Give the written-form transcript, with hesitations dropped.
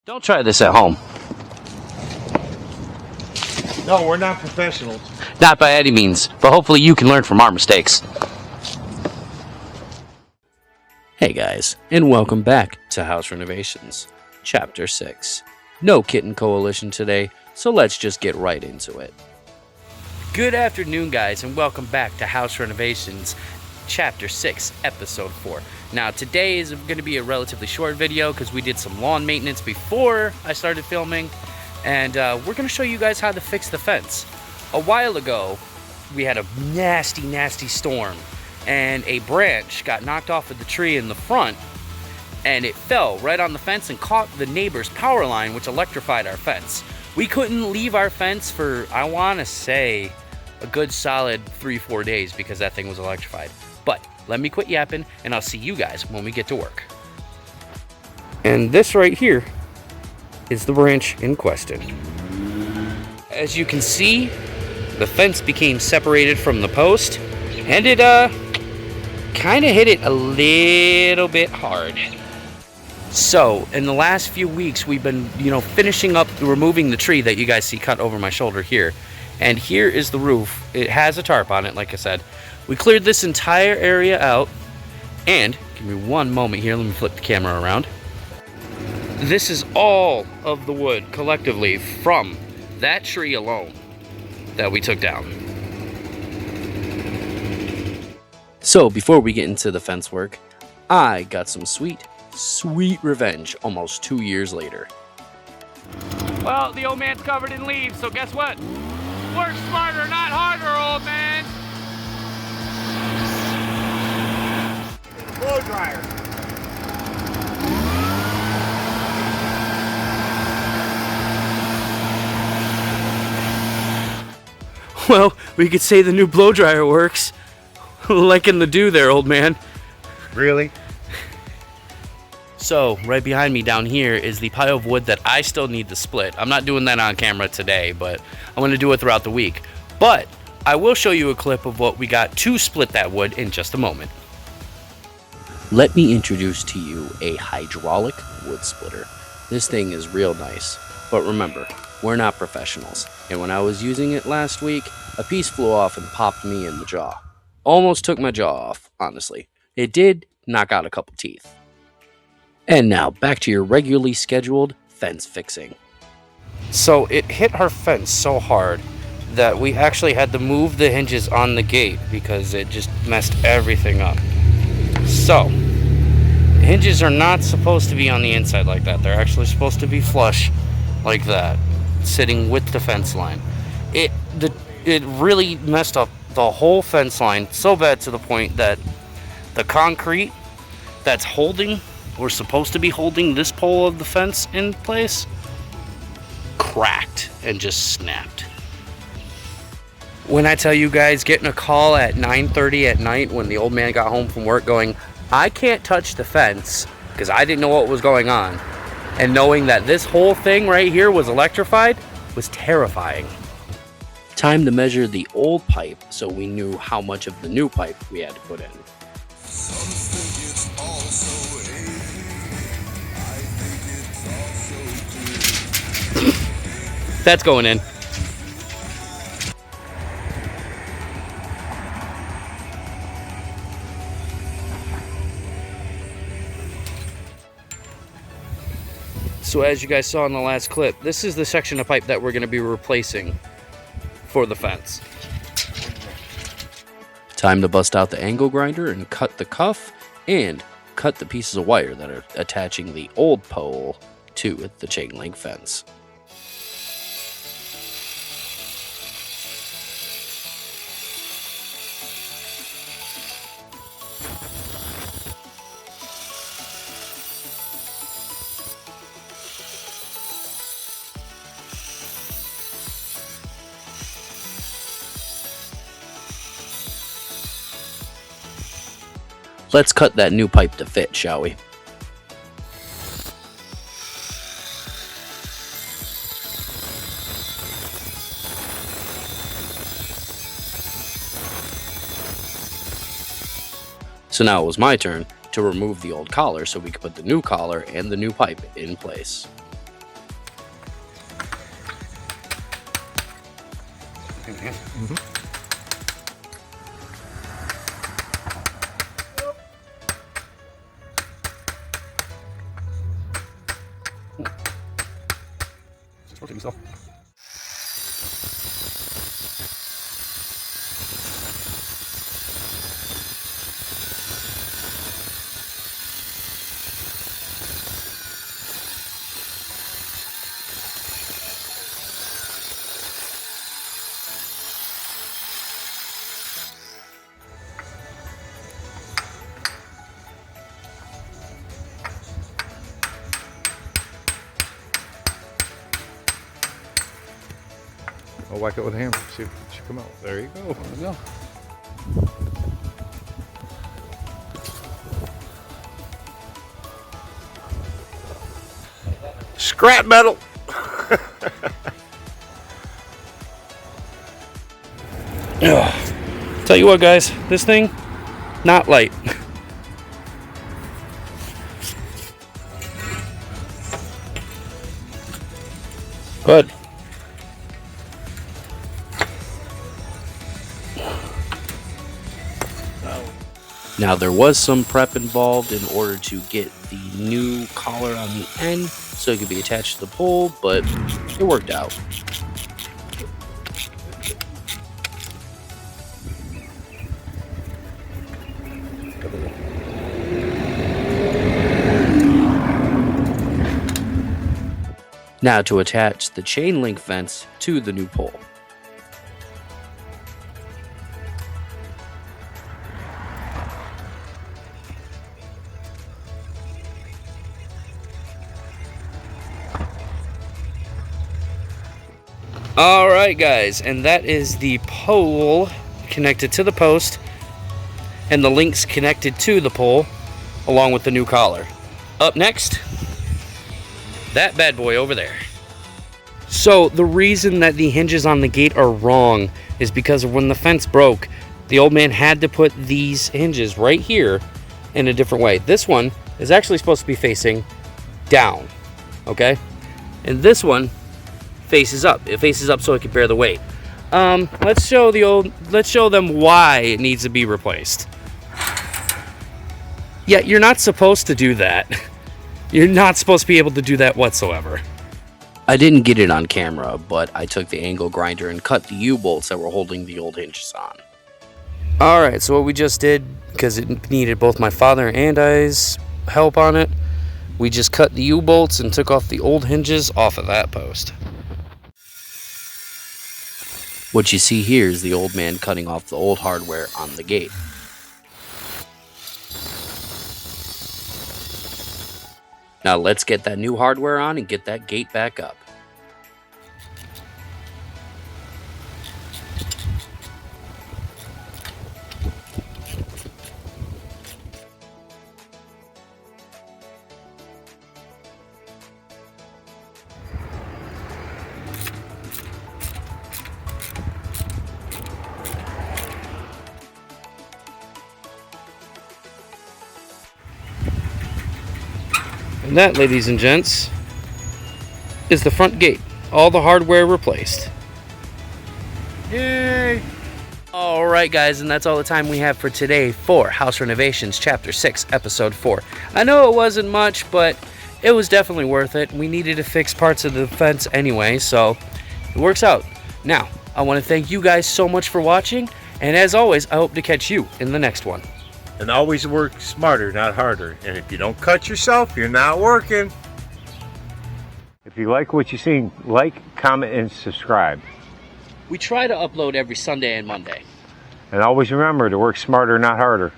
Don't try this at home. No, we're not professionals. Not by any means, but hopefully you can learn from our mistakes. Hey guys, and welcome back to House Renovations, Chapter 6. No kitten coalition today, so let's just get right into it. Good afternoon guys, and welcome back to House Renovations, Chapter 6, Episode 4. Now today is going to be a relatively short video because we did some lawn maintenance before I started filming, and we're going to show you guys how to fix the fence. A while ago, we had a nasty storm, and a branch got knocked off of the tree in the front, and it fell right on the fence and caught the neighbor's power line, which electrified our fence. We couldn't leave our fence for, I want to say, a good solid 3-4 days because that thing was electrified. But let me quit yapping, and I'll see you guys when we get to work. And this right here is the branch in question. As you can see, the fence became separated from the post, and it kind of hit it a little bit hard. So in the last few weeks, we've been, finishing up removing the tree that you guys see cut over my shoulder here. And here is the roof. It has a tarp on it, like I said. We cleared this entire area out, and give me one moment here, let me flip the camera around. This is all of the wood collectively from that tree alone that we took down. So before we get into the fence work, I got some sweet revenge almost 2 years later. Well, the old man's covered in leaves, so guess what? Work smarter, not harder, old man. Blow dryer. Well, we could say the new blow dryer works. Liking the do there, old man. Really? So, right behind me down here is the pile of wood that I still need to split. I'm not doing that on camera today, but I'm going to do it throughout the week. But I will show you a clip of what we got to split that wood in just a moment. Let me introduce to you a hydraulic wood splitter. This thing is real nice, but remember, we're not professionals. And when I was using it last week, a piece flew off and popped me in the jaw. Almost took my jaw off, honestly. It did knock out a couple teeth. And now, back to your regularly scheduled fence fixing. So, it hit our fence so hard that we actually had to move the hinges on the gate because it just messed everything up. So, hinges are not supposed to be on the inside like that. They're actually supposed to be flush like that, sitting with the fence line. It really messed up the whole fence line so bad to the point that the concrete that's holding, or supposed to be holding, this pole of the fence in place cracked and just snapped. When I tell you guys, getting a call at 9:30 at night when the old man got home from work going, I can't touch the fence because I didn't know what was going on, and knowing that this whole thing right here was electrified was terrifying. Time to measure the old pipe so we knew how much of the new pipe we had to put in. That's going in. So as you guys saw in the last clip, this is the section of pipe that we're going to be replacing for the fence. Time to bust out the angle grinder and cut the cuff and cut the pieces of wire that are attaching the old pole to the chain link fence. Let's cut that new pipe to fit, shall we? So now it was my turn to remove the old collar so we could put the new collar and the new pipe in place. Just rotate yourself. I'll whack it with a hammer. See if it should come out. There you go. There we go. Scrap metal. Tell you what, guys, this thing, not light. Good. Now, there was some prep involved in order to get the new collar on the end so it could be attached to the pole, but it worked out. Now to attach the chain link fence to the new pole. Alright guys, and that is the pole connected to the post and the links connected to the pole along with the new collar. Up next, that bad boy over there. So the reason that the hinges on the gate are wrong is because when the fence broke, the old man had to put these hinges right here in a different way. This one is actually supposed to be facing down, okay? And this one faces up. It faces up so it can bear the weight. Let's show them why it needs to be replaced. Yeah, you're not supposed to do that. You're not supposed to be able to do that whatsoever. I didn't get it on camera, but I took the angle grinder and cut the U-bolts that were holding the old hinges on. Alright, so what we just did, because it needed both my father and I's help on it, we just cut the U-bolts and took off the old hinges off of that post. What you see here is the old man cutting off the old hardware on the gate. Now let's get that new hardware on and get that gate back up. And that, ladies and gents, is the front gate. All the hardware replaced. Yay! Alright guys, and that's all the time we have for today for House Renovations Chapter 6, Episode 4. I know it wasn't much, but it was definitely worth it. We needed to fix parts of the fence anyway, so it works out. Now, I want to thank you guys so much for watching, and as always, I hope to catch you in the next one. And always work smarter, not harder. And if you don't cut yourself, you're not working. If you like what you've seen, like, comment, and subscribe. We try to upload every Sunday and Monday. And always remember to work smarter, not harder.